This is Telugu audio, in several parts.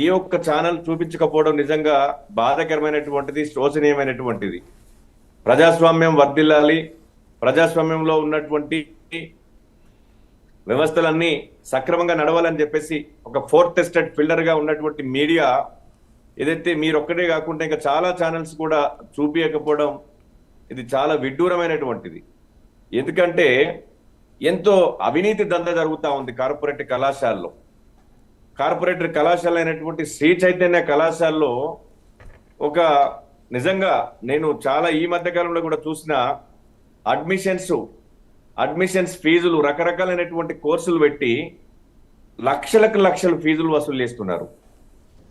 ఏ ఒక్క ఛానల్ చూపించకపోవడం నిజంగా బాధాకరమైనటువంటిది, శోచనీయమైనటువంటిది. ప్రజాస్వామ్యం వర్ధిల్లాలి, ప్రజాస్వామ్యంలో ఉన్నటువంటి వ్యవస్థలన్నీ సక్రమంగా నడవాలని చెప్పేసి ఒక ఫోర్త్ ఎస్టేట్ ఫిల్డర్ గా ఉన్నటువంటి మీడియా ఏదైతే మీరు ఒక్కటే కాకుండా ఇంకా చాలా ఛానల్స్ కూడా చూపించకపోవడం ఇది చాలా విడ్డూరమైనటువంటిది. ఎందుకంటే ఎంతో అవినీతి దందా జరుగుతూ ఉంది కార్పొరేటర్ కళాశాల అయినటువంటి శ్రీ చైతన్య కళాశాలలో ఒక నిజంగా నేను చాలా ఈ మధ్య కాలంలో కూడా చూసిన అడ్మిషన్స్ ఫీజులు రకరకాలైనటువంటి కోర్సులు పెట్టి లక్షలు ఫీజులు వసూలు చేస్తున్నారు.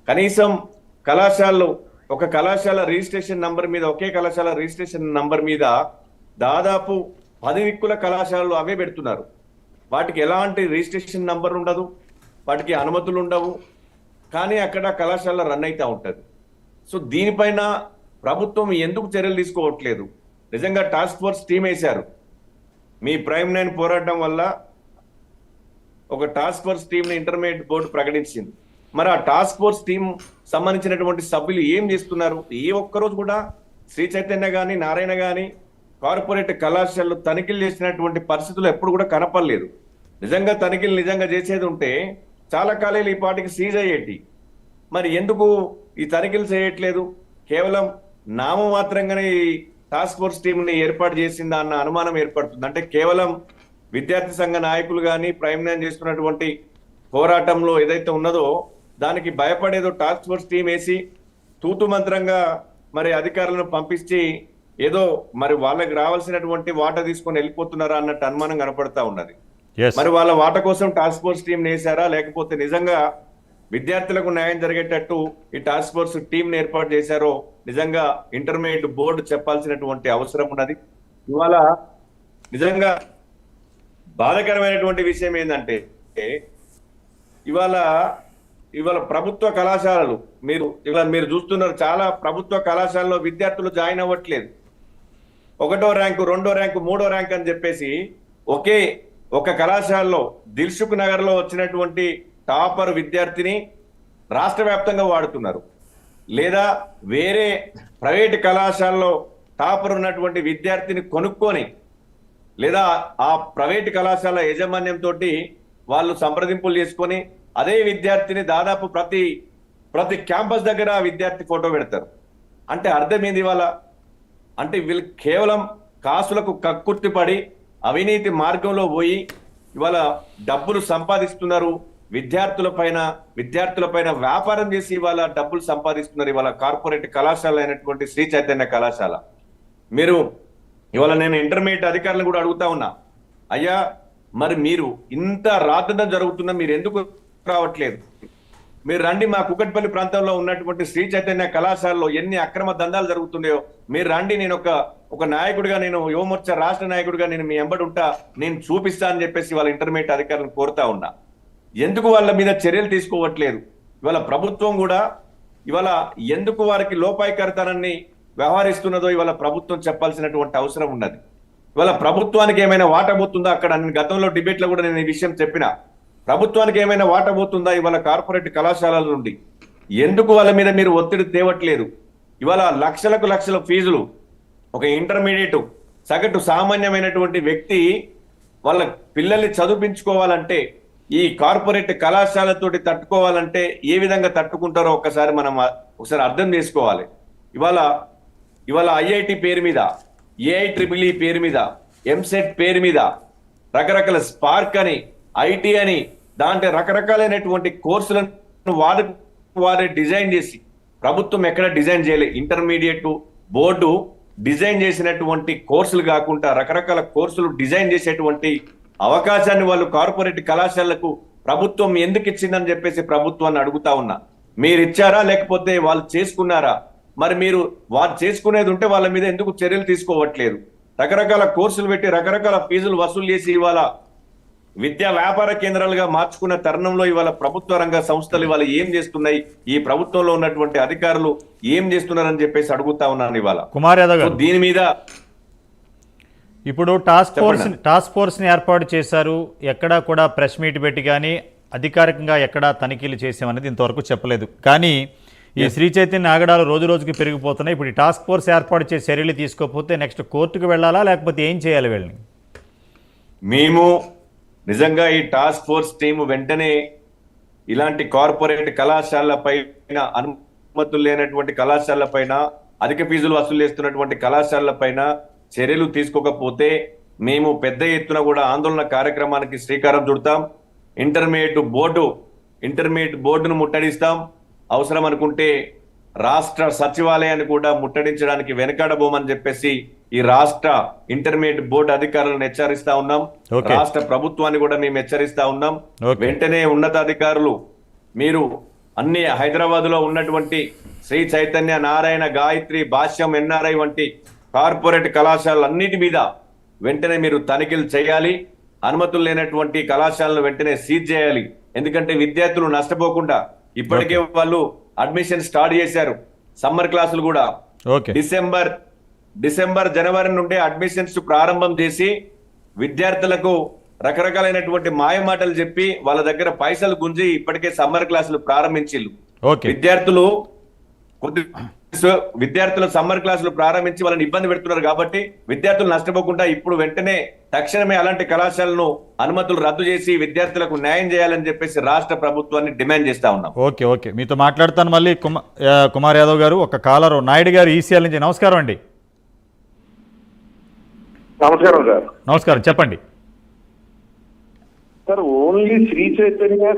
కనీసం కళాశాలలో ఒక కళాశాల రిజిస్ట్రేషన్ నంబర్ మీద, ఒకే కళాశాల రిజిస్ట్రేషన్ నంబర్ మీద దాదాపు 10 దిక్కుల కళాశాలలు అవే పెడుతున్నారు. వాటికి ఎలాంటి రిజిస్ట్రేషన్ నంబర్ ఉండదు, వాటికి అనుమతులు ఉండవు, కానీ అక్కడ కళాశాల రన్ అవుతూ ఉంటుంది. సో దీనిపైన ప్రభుత్వం ఎందుకు చర్యలు తీసుకోవట్లేదు? నిజంగా టాస్క్ ఫోర్స్ టీం వేశారు. మీ ప్రైమ్ 9 పోరాటం వల్ల ఒక టాస్క్ ఫోర్స్ టీంని ఇంటర్మీడియట్ బోర్డు ప్రకటించింది. మరి ఆ టాస్క్ ఫోర్స్ టీం సంబంధించినటువంటి సభ్యులు ఏం చేస్తున్నారు? ఏ ఒక్కరోజు కూడా శ్రీ చైతన్య గాని, నారాయణ గాని కార్పొరేట్ కళాశాలలు తనిఖీలు చేసినటువంటి పరిస్థితులు ఎప్పుడు కూడా కనపడలేదు. నిజంగా తనిఖీలు నిజంగా చేసేది ఉంటే చాలా కాలేజీలు ఈ పాటికి సీజ్ అయ్యేటి. మరి ఎందుకు ఈ తనిఖీలు చేయట్లేదు? కేవలం నామమాత్రంగానే ఈ టాస్క్ ఫోర్స్ టీంని ఏర్పాటు చేసిందా అన్న అనుమానం ఏర్పడుతుంది. అంటే కేవలం విద్యార్థి సంఘ నాయకులు కానీ ప్రైమ్ 9 చేస్తున్నటువంటి పోరాటంలో ఏదైతే ఉన్నదో దానికి భయపడేదో టాస్క్ ఫోర్స్ టీం వేసి తూతు మంత్రంగా మరి అధికారులను పంపించి ఏదో మరి వాళ్ళకి రావాల్సినటువంటి వాటా తీసుకొని వెళ్ళిపోతున్నారా అన్నట్టు అనుమానం కనపడతా ఉన్నది. మరి వాళ్ళ వాటా కోసం టాస్క్ ఫోర్స్ టీం వేశారా, లేకపోతే నిజంగా విద్యార్థులకు న్యాయం జరిగేటట్టు ఈ టాస్క్ ఫోర్స్ టీం ఏర్పాటు చేశారో నిజంగా ఇంటర్మీడియట్ బోర్డు చెప్పాల్సినటువంటి అవసరం ఉన్నది. ఇవాళ నిజంగా బాధాకరమైనటువంటి విషయం ఏంటంటే ఇవాళ ప్రభుత్వ కళాశాలలు మీరు చూస్తున్నారు, చాలా ప్రభుత్వ కళాశాలలో విద్యార్థులు జాయిన్ అవ్వట్లేదు. 1వ ర్యాంకు, 2వ ర్యాంకు, 3వ ర్యాంక్ అని చెప్పేసి ఒక కళాశాలలో దిల్సుఖ్ నగర్ లో వచ్చినటువంటి టాపర్ విద్యార్థిని రాష్ట్ర వ్యాప్తంగా వాడుతున్నారు. లేదా వేరే ప్రైవేట్ కళాశాలలో టాపర్ ఉన్నటువంటి విద్యార్థిని కొనుక్కొని లేదా ఆ ప్రైవేట్ కళాశాల యాజమాన్యంతో వాళ్ళు సంప్రదింపులు చేసుకొని అదే విద్యార్థిని దాదాపు ప్రతి క్యాంపస్ దగ్గర విద్యార్థి ఫోటో పెడతారు. అంటే అర్థమైంది ఇవాళ అంటే వీళ్ళు కేవలం కాసులకు కక్కుర్తిపడి అవినీతి మార్గంలో పోయి ఇవాళ డబ్బులు సంపాదిస్తున్నారు. విద్యార్థుల పైన వ్యాపారం చేసి ఇవాళ డబ్బులు సంపాదిస్తున్నారు. ఇవాళ కార్పొరేట్ కళాశాల అయినటువంటి శ్రీ చైతన్య కళాశాల ఇవాళ నేను ఇంటర్మీడియట్ అధికారులను కూడా అడుగుతా ఉన్నా, అయ్యా మరి మీరు ఇంత రాద్ధాంతం జరుగుతున్నా మీరు ఎందుకు రావట్లేదు? మీరు రండి, మా కుకట్పల్లి ప్రాంతంలో ఉన్నటువంటి శ్రీ చైతన్య కళాశాలలో ఎన్ని అక్రమ దందాలు జరుగుతున్నాయో మీరు రండి, నేను ఒక నాయకుడిగా, నేను యువమోర్చా రాష్ట్ర నాయకుడిగా నేను మీ ఎంబడి ఉంటా, నేను చూపిస్తా అని చెప్పేసి వాళ్ళ ఇంటర్మీడియట్ అధికారులను కోరుతా ఉన్నా. ఎందుకు వాళ్ళ మీద చర్యలు తీసుకోవట్లేదు? ఇవాళ ప్రభుత్వం కూడా ఇవాళ ఎందుకు వారికి లోపాయికరతనాన్ని వ్యవహరిస్తున్నదో ఇవాళ ప్రభుత్వం చెప్పాల్సినటువంటి అవసరం ఉన్నది. ఇవాళ ప్రభుత్వానికి ఏమైనా వాటబోతుందా? అక్కడ నేను గతంలో డిబేట్ లో కూడా నేను ఈ విషయం చెప్పిన, ప్రభుత్వానికి ఏమైనా వాటబోతుందా ఇవాళ కార్పొరేట్ కళాశాలల నుండి? ఎందుకు వాళ్ళ మీద మీరు ఒత్తిడి తేవట్లేదు? ఇవాళ లక్షల ఫీజులు ఒక ఇంటర్మీడియట్ సగటు సామాన్యమైనటువంటి వ్యక్తి వాళ్ళ పిల్లల్ని చదివించుకోవాలంటే ఈ కార్పొరేట్ కళాశాలతోటి తట్టుకోవాలంటే ఏ విధంగా తట్టుకుంటారో ఒకసారి అర్థం చేసుకోవాలి. ఇవాళ ఐఐటి పేరు మీద, ఏఐట్రిపుల్ పేరు మీద, ఎంసెట్ పేరు మీద రకరకాల స్పార్క్ అని, ఐటీ అని దాంట్లో రకరకాలైనటువంటి కోర్సులను వారే డిజైన్ చేసి, ప్రభుత్వం ఎక్కడ డిజైన్ చేయలే, ఇంటర్మీడియట్ బోర్డు డిజైన్ చేసినటువంటి కోర్సులు కాకుండా రకరకాల కోర్సులు డిజైన్ చేసేటువంటి అవకాశాన్ని వాళ్ళు కార్పొరేట్ కళాశాలకు ప్రభుత్వం ఎందుకు ఇచ్చిందని చెప్పేసి ప్రభుత్వాన్ని అడుగుతా ఉన్నా. మీరు ఇచ్చారా లేకపోతే వాళ్ళు చేసుకున్నారా? మరి మీరు వారు చేసుకునేది ఉంటే వాళ్ళ మీద ఎందుకు చర్యలు తీసుకోవట్లేదు? రకరకాల కోర్సులు పెట్టి రకరకాల ఫీజులు వసూలు చేసి ఇవాళ విద్యా వ్యాపార కేంద్రాలుగా మార్చుకున్న తరుణంలో ఇవాళ ప్రభుత్వ రంగ సంస్థలు ఇవాళ ఏం చేస్తున్నాయి, ఈ ప్రభుత్వంలో ఉన్నటువంటి అధికారులు ఏం చేస్తున్నారని చెప్పేసి అడుగుతా ఉన్నాను ఇవాళ. కుమార్ యాదవ్ గారు, దీని మీద ఇప్పుడు టాస్క్ ఫోర్స్ ని ఏర్పాటు చేశారు. ఎక్కడా కూడా ప్రెస్ మీట్ పెట్టి కానీ అధికారికంగా ఎక్కడా తనిఖీలు చేసామనేది ఇంతవరకు చెప్పలేదు. కానీ ఈ శ్రీ చైతన్య ఆగడాలు రోజు రోజుకి పెరిగిపోతున్నాయి. ఇప్పుడు ఈ టాస్క్ ఫోర్స్ ఏర్పాటు చేసి చర్యలు తీసుకోకపోతే నెక్స్ట్ కోర్టుకు వెళ్ళాలా, లేకపోతే ఏం చేయాలి వీళ్ళని? మేము నిజంగా ఈ టాస్క్ ఫోర్స్ టీం వెంటనే ఇలాంటి కార్పొరేట్ కళాశాలల పైన, అనుమతులు లేనటువంటి కళాశాలల పైన, అధిక ఫీజులు వసూలు చేస్తున్నటువంటి కళాశాలల పైన చర్యలు తీసుకోకపోతే మేము పెద్ద ఎత్తున కూడా ఆందోళన కార్యక్రమానికి శ్రీకారం చుడతాం. ఇంటర్మీడియట్ బోర్డును ముట్టడిస్తాం. అవసరం అనుకుంటే రాష్ట్ర సచివాలయాన్ని కూడా ముట్టడించడానికి వెనకాడబోమని చెప్పేసి ఈ రాష్ట్ర ఇంటర్మీడియట్ బోర్డు అధికారులను హెచ్చరిస్తా ఉన్నాం. రాష్ట్ర ప్రభుత్వాన్ని కూడా మేము హెచ్చరిస్తా ఉన్నాం. వెంటనే ఉన్నతాధికారులు మీరు అన్ని హైదరాబాద్ లో ఉన్నటువంటి శ్రీ చైతన్య, నారాయణ, గాయత్రి, భాష్యం, ఎన్ఆర్ఐ వంటి కార్పొరేట్ కళాశాలన్నిటి మీద వెంటనే మీరు తనిఖీలు చేయాలి. అనుమతులు లేనటువంటి కళాశాలను వెంటనే సీజ్ చేయాలి. ఎందుకంటే విద్యార్థులు నష్టపోకుండా ఇప్పటికే వాళ్ళు అడ్మిషన్ స్టార్ట్ చేశారు. సమ్మర్ క్లాసులు కూడా డిసెంబర్ జనవరి నుండి అడ్మిషన్స్ ప్రారంభం చేసి విద్యార్థులకు రకరకాలైనటువంటి మాయమాటలు చెప్పి వాళ్ళ దగ్గర పైసలు గుంజి ఇప్పటికే సమ్మర్ క్లాసులు ప్రారంభించిల్లు. విద్యార్థులు సమ్మర్ క్లాసులు ప్రారంభించి వాళ్ళని ఇబ్బంది పెడుతున్నారు. కాబట్టి విద్యార్థులు నష్టపోకుండా ఇప్పుడు వెంటనే తక్షణమే అలాంటి కళాశాలను అనుమతులు రద్దు చేసి విద్యార్థులకు న్యాయం చేయాలని చెప్పేసి రాష్ట్ర ప్రభుత్వాన్ని డిమాండ్ చేస్తా ఉన్నాం. ఓకే మీతో మాట్లాడతాను మళ్ళీ. కుమార్ యాదవ్ గారు, ఒక కాలరు నాయుడు గారు ఈసీఎల్ నుంచి. నమస్కారం అండి. నమస్కారం సార్. నమస్కారం, చెప్పండి సార్. ఓన్లీ శ్రీ చైతన్య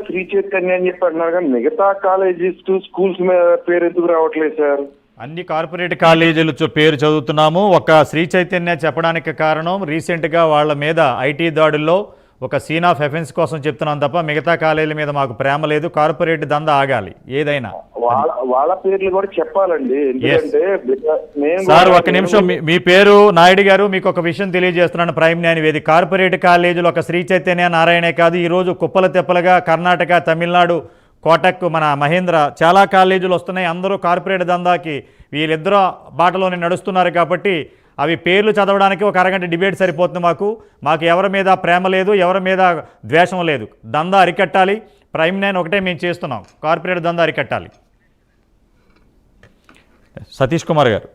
అని చెప్పి అంటున్నారు కానీ మిగతా కాలేజెస్ స్కూల్స్ పేరు ఎందుకు రావట్లేదు సార్? అన్ని కార్పొరేట్ కాలేజీలు పేరు చదువుతున్నాము. ఒక శ్రీ చైతన్య చెప్పడానికి కారణం రీసెంట్గా వాళ్ళ మీద ఐటీ దాడుల్లో ఒక సీన్ ఆఫ్ ఎఫెన్స్ కోసం చెప్తున్నాం తప్ప మిగతా కాలేజీల మీద మాకు ప్రేమ లేదు. కార్పొరేట్ దందా ఆగాలి ఏదైనా. వాళ్ళ పేర్లు కూడా చెప్పాలండి. ఎందుకంటే సార్ ఒక్క నిమిషం, మీ పేరు నాయుడు గారు. మీకు ఒక విషయం తెలియజేస్తున్నాను. ప్రైమ్ న్యాయ వేది కార్పొరేట్ కాలేజీలు ఒక శ్రీ చైతన్య, నారాయణే కాదు, ఈరోజు కుప్పల తెప్పలుగా కర్ణాటక, తమిళనాడు, కోటక్, మన మహేంద్ర చాలా కాలేజీలు వస్తున్నాయి. అందరూ కార్పొరేట్ దందాకి వీళ్ళిద్దరూ బాటలోనే నడుస్తున్నారు. కాబట్టి అవి పేర్లు చదవడానికి ఒక అరగంట డిబేట్ సరిపోతుంది. మాకు ఎవరి మీద ప్రేమ లేదు, ఎవరి మీద ద్వేషం లేదు. దందా అరికట్టాలి. ప్రైమ్ నైన్ ఒకటే మేము చేస్తున్నాం, కార్పొరేట్ దందా అరికట్టాలి. సతీష్ కుమార్ గారు,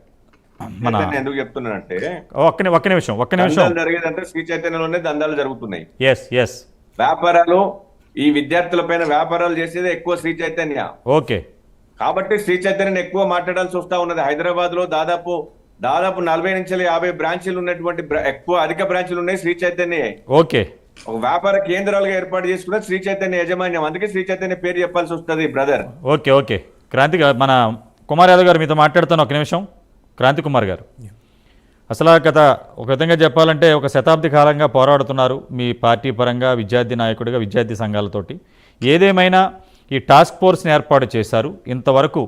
మన ఎందుకు చెప్తున్నానంటే ఒక్క నిమిషం జరిగేదంటే శ్రీ చైతన్యలోనే దందాలు జరుగుతున్నాయి. ఎస్ వ్యాపారాలు, ఈ విద్యార్థుల పైన వ్యాపారాలు చేసేది ఎక్కువ శ్రీ చైతన్య. ఓకే, కాబట్టి శ్రీ చైతన్యని ఎక్కువ మాట్లాడాల్సి వస్తా ఉన్నది. హైదరాబాద్ లో దాదాపు 40 నుంచి 50 బ్రాంచీలు ఉన్నటువంటి అధిక బ్రాంచీలు ఉన్నాయి శ్రీ చైతన్య. ఓకే, ఒక వ్యాపార కేంద్రాలుగా ఏర్పాటు చేసుకున్న శ్రీ చైతన్య యాజమాన్యం. అందుకే శ్రీ చైతన్య పేరు చెప్పాల్సి వస్తుంది బ్రదర్. ఓకే క్రాంతి మన కుమార్ యాదవ్ గారు మీతో మాట్లాడుతాను ఒక నిమిషం. క్రాంతి కుమార్ గారు, అసలు గత ఒక విధంగా చెప్పాలంటే ఒక శతాబ్ది కాలంగా పోరాడుతున్నారు మీ పార్టీ పరంగా, విద్యార్థి నాయకుడిగా, విద్యార్థి సంఘాలతోటి. ఏదేమైనా ఈ టాస్క్ ఫోర్స్ని ఏర్పాటు చేశారు. ఇంతవరకు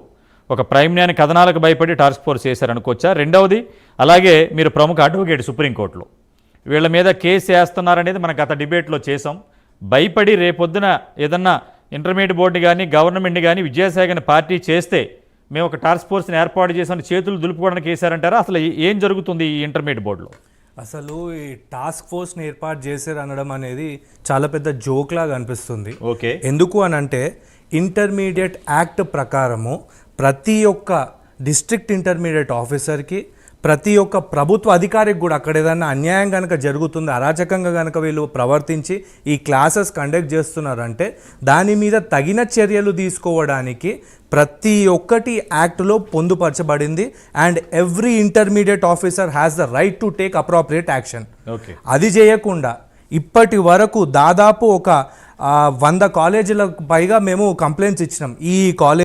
ఒక ప్రైమ్ న్యాయ కథనాలకు భయపడి టాస్క్ ఫోర్స్ చేశారనుకోవచ్చా? రెండవది, అలాగే మీరు ప్రముఖ అడ్వకేట్ సుప్రీంకోర్టులో, వీళ్ళ మీద కేసు వేస్తున్నారనేది మనం గత డిబేట్లో చేసాం. భయపడి రేపొద్దున ఏదన్నా ఇంటర్మీడియట్ బోర్డుని కానీ గవర్నమెంట్ని కానీ విద్యాశాఖని పార్టీ చేస్తే మేము ఒక టాస్క్ ఫోర్స్ని ఏర్పాటు చేసామని చేతులు దులుపుకోవడానికి వేశారంటారా? అసలు ఏం జరుగుతుంది ఈ ఇంటర్మీడియట్ బోర్డులో? అసలు ఈ టాస్క్ ఫోర్స్ని ఏర్పాటు చేశారు అనడం అనేది చాలా పెద్ద జోక్ లాగా అనిపిస్తుంది. ఓకే, ఎందుకు అని అంటే ఇంటర్మీడియట్ యాక్ట్ ప్రకారము ప్రతి ఒక్క డిస్ట్రిక్ట్ ఇంటర్మీడియట్ ఆఫీసర్కి, ప్రతి ఒక్క ప్రభుత్వ అధికారికి కూడా అక్కడ ఏదైనా అన్యాయం కనుక జరుగుతుంది, అరాచకంగా కనుక వీళ్ళు ప్రవర్తించి ఈ క్లాసెస్ కండక్ట్ చేస్తున్నారంటే దాని మీద తగిన చర్యలు తీసుకోవడానికి ప్రతి ఒక్కటి యాక్ట్లో పొందుపరచబడింది. And every intermediate officer has the right to take appropriate action. అది చేయకుండా ఇప్పటి వరకు దాదాపు ఒక 100 కాలేజీలకు పైగా మేము కంప్లైంట్స్ ఇచ్చినాం. ఈ కాలేజ్